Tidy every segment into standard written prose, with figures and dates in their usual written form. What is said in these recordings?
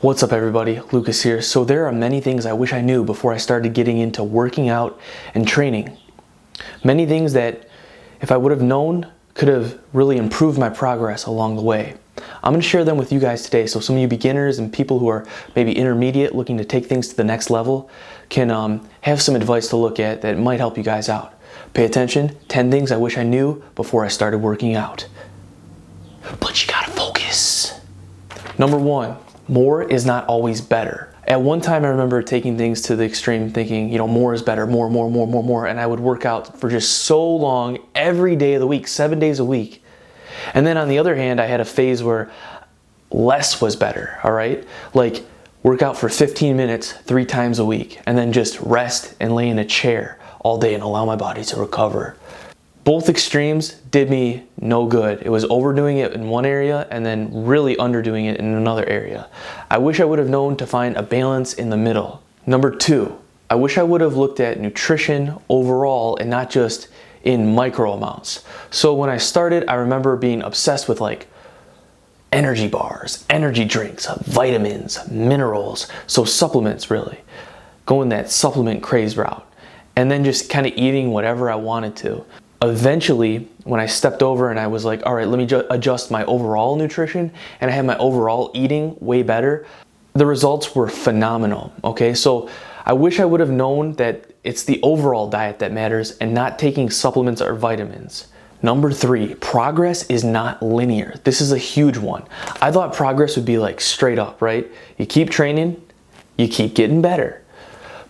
What's up everybody, Lucas here. So there are many things I wish I knew before I started getting into working out and training. Many things that if I would have known could have really improved my progress along the way. I'm going to share them with you guys today so some of you beginners and people who are maybe intermediate looking to take things to the next level can have some advice to look at that might help you guys out. Pay attention, 10 things I wish I knew before I started working out. But you gotta focus. Number 1. More is not always better. At one time I remember taking things to the extreme thinking, more is better, more, and I would work out for just so long every day of the week, 7 days a week. And then on the other hand, I had a phase where less was better, all right? Like work out for 15 minutes 3 times a week and then just rest and lay in a chair all day and allow my body to recover. Both extremes did me no good. It was overdoing it in one area and then really underdoing it in another area. I wish I would have known to find a balance in the middle. Number 2, I wish I would have looked at nutrition overall and not just in micro amounts. So when I started, I remember being obsessed with like energy bars, energy drinks, vitamins, minerals, so supplements really. Going that supplement craze route. And then just kind of eating whatever I wanted to. Eventually, when I stepped over and I was like, all right, let me adjust my overall nutrition and I had my overall eating way better, the results were phenomenal, okay? So I wish I would have known that it's the overall diet that matters and not taking supplements or vitamins. Number 3, progress is not linear. This is a huge one. I thought progress would be like straight up, right? You keep training, you keep getting better.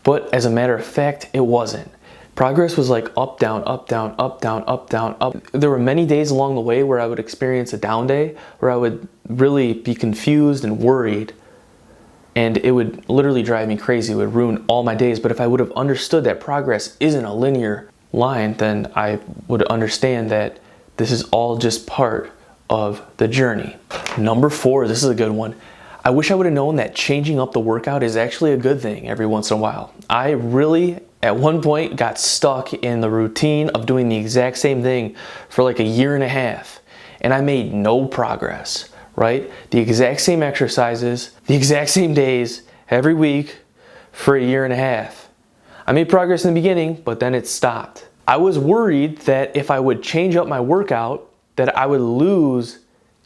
But as a matter of fact, it wasn't. Progress was like up, down, up, down, up, down, up, down, up. There were many days along the way where I would experience a down day, where I would really be confused and worried, and it would literally drive me crazy. It would ruin all my days. But if I would have understood that progress isn't a linear line, then I would understand that this is all just part of the journey. Number 4, this is a good one. I wish I would have known that changing up the workout is actually a good thing every once in a while. I really, at one point, got stuck in the routine of doing the exact same thing for like a year and a half, and I made no progress, right? The exact same exercises, the exact same days, every week for a year and a half. I made progress in the beginning, but then it stopped. I was worried that if I would change up my workout, that I would lose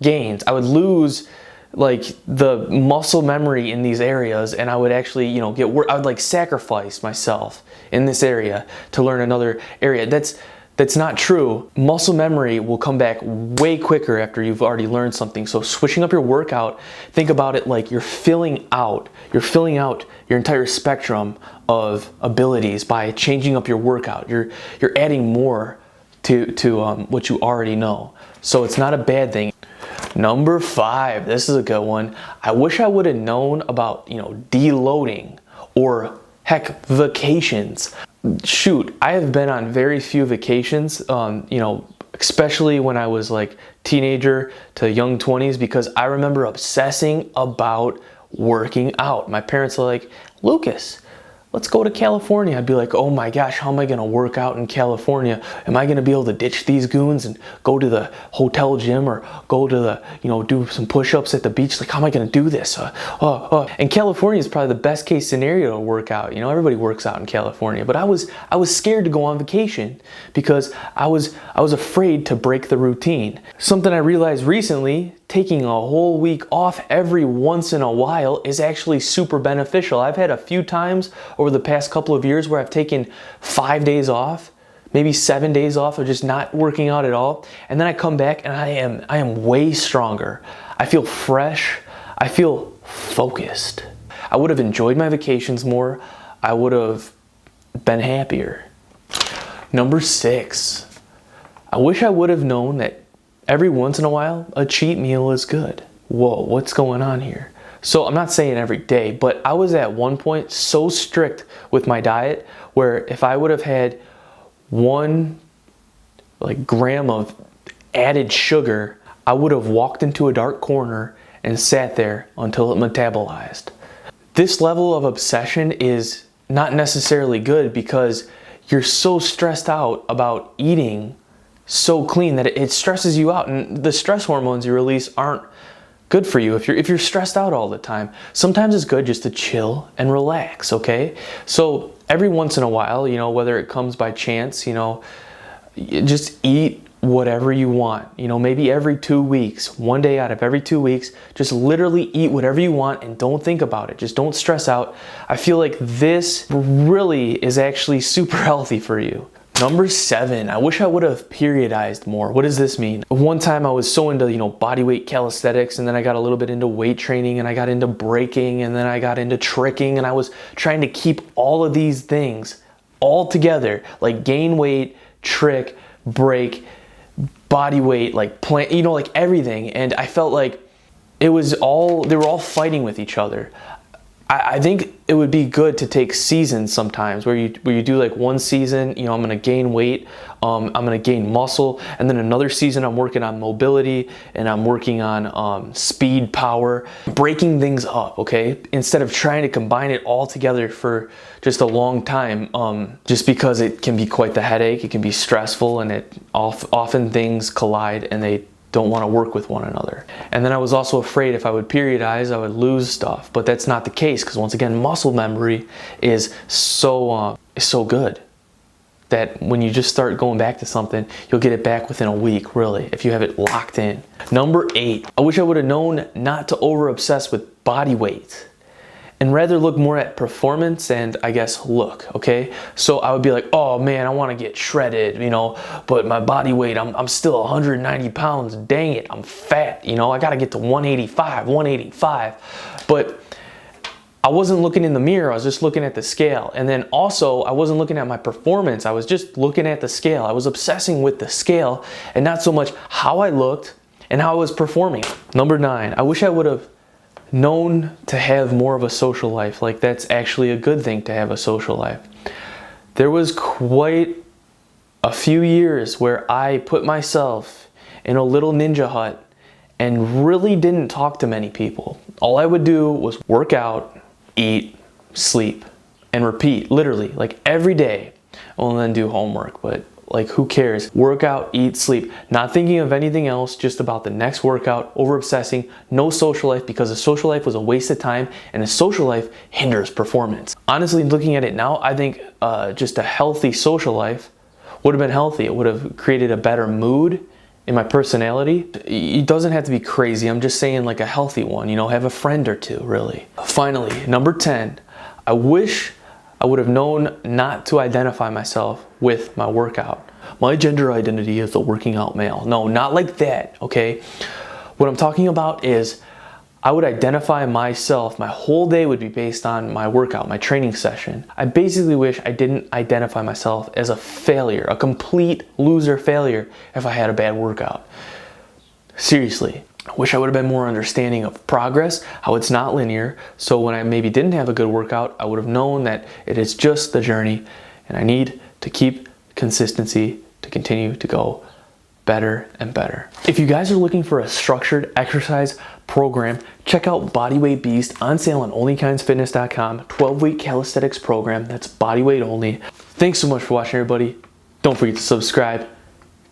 gains. I would lose like the muscle memory in these areas, and I would actually, I would like sacrifice myself in this area to learn another area. That's not true. Muscle memory will come back way quicker after you've already learned something. So switching up your workout, think about it like you're filling out your entire spectrum of abilities by changing up your workout. You're adding more to what you already know. So it's not a bad thing. Number 5, this is a good one. I wish I would have known about, deloading or heck, vacations. Shoot, I have been on very few vacations, especially when I was like teenager to young 20s, because I remember obsessing about working out. My parents are like, Lucas, let's go to California. I'd be like, oh my gosh, how am I gonna work out in California? Am I gonna be able to ditch these goons and go to the hotel gym or go to the, do some push-ups at the beach? Like, how am I gonna do this? And California is probably the best case scenario to work out. Everybody works out in California, but I was scared to go on vacation because I was afraid to break the routine. Something I realized recently, taking a whole week off every once in a while is actually super beneficial. I've had a few times over the past couple of years where I've taken 5 days off, maybe 7 days off of just not working out at all. And then I come back and I am way stronger. I feel fresh. I feel focused. I would have enjoyed my vacations more. I would have been happier. Number 6, I wish I would have known that every once in a while, a cheat meal is good. Whoa, what's going on here? So I'm not saying every day, but I was at one point so strict with my diet where if I would have had 1 gram of added sugar, I would have walked into a dark corner and sat there until it metabolized. This level of obsession is not necessarily good because you're so stressed out about eating so clean that it stresses you out, and the stress hormones you release aren't good for you if you're stressed out all the time. Sometimes it's good just to chill and relax, okay? So every once in a while, you know, whether it comes by chance, you know, just eat whatever you want. You know, maybe every 2 weeks, one day out of every 2 weeks, just literally eat whatever you want and don't think about it. Just don't stress out. I feel like this really is actually super healthy for you. Number 7, I wish I would have periodized more. What does this mean? One time I was so into, you know, body weight calisthenics, and then I got a little bit into weight training, and I got into breaking, and then I got into tricking, and I was trying to keep all of these things all together, like gain weight, trick, break, body weight, like plant, you know, like everything. And I felt like they were all fighting with each other. I think it would be good to take seasons sometimes where you do like one season, you know, I'm going to gain weight, I'm going to gain muscle, and then another season I'm working on mobility and I'm working on speed, power, breaking things up, okay? Instead of trying to combine it all together for just a long time, just because it can be quite the headache, it can be stressful, and often things collide and they don't want to work with one another. And then I was also afraid if I would periodize, I would lose stuff, but that's not the case, because once again, muscle memory is so good that when you just start going back to something, you'll get it back within a week, really, if you have it locked in. Number 8, I wish I would have known not to over obsess with body weight and rather look more at performance and, I guess, look, okay? So I would be like, oh man, I wanna get shredded, you know, but my body weight, I'm still 190 pounds, dang it, I'm fat, you know, I gotta get to 185. But I wasn't looking in the mirror, I was just looking at the scale. And then also, I wasn't looking at my performance, I was just looking at the scale. I was obsessing with the scale and not so much how I looked and how I was performing. Number 9, I wish I would have known to have more of a social life. Like, that's actually a good thing to have a social life. There was quite a few years where I put myself in a little ninja hut and really didn't talk to many people. All I would do was work out, eat, sleep, and repeat, literally, like every day. Well, and then do homework, but like, who cares? Work out, eat, sleep, not thinking of anything else, just about the next workout, over obsessing, no social life, because a social life was a waste of time, and a social life hinders performance. Honestly, looking at it now, I think just a healthy social life would have been healthy. It would have created a better mood in my personality. It doesn't have to be crazy. I'm just saying, like, a healthy one, you know, have a friend or two, really. Finally, number 10, I wish I would have known not to identify myself with my workout. My gender identity is a working out male. No, not like that, okay? What I'm talking about is I would identify myself, my whole day would be based on my workout, my training session. I basically wish I didn't identify myself as a failure, a complete loser failure if I had a bad workout. Seriously. I wish I would have been more understanding of progress, how it's not linear, so when I maybe didn't have a good workout, I would have known that it is just the journey, and I need to keep consistency to continue to go better and better. If you guys are looking for a structured exercise program, check out Bodyweight Beast, on sale on onlykindsfitness.com, 12-week calisthenics program, that's bodyweight only. Thanks so much for watching, everybody. Don't forget to subscribe.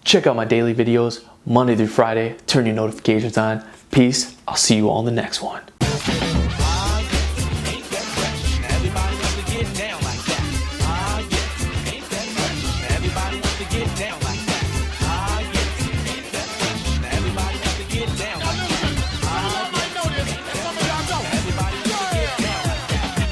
Check out my daily videos, Monday through Friday. Turn your notifications on. Peace. I'll see you all in the next one.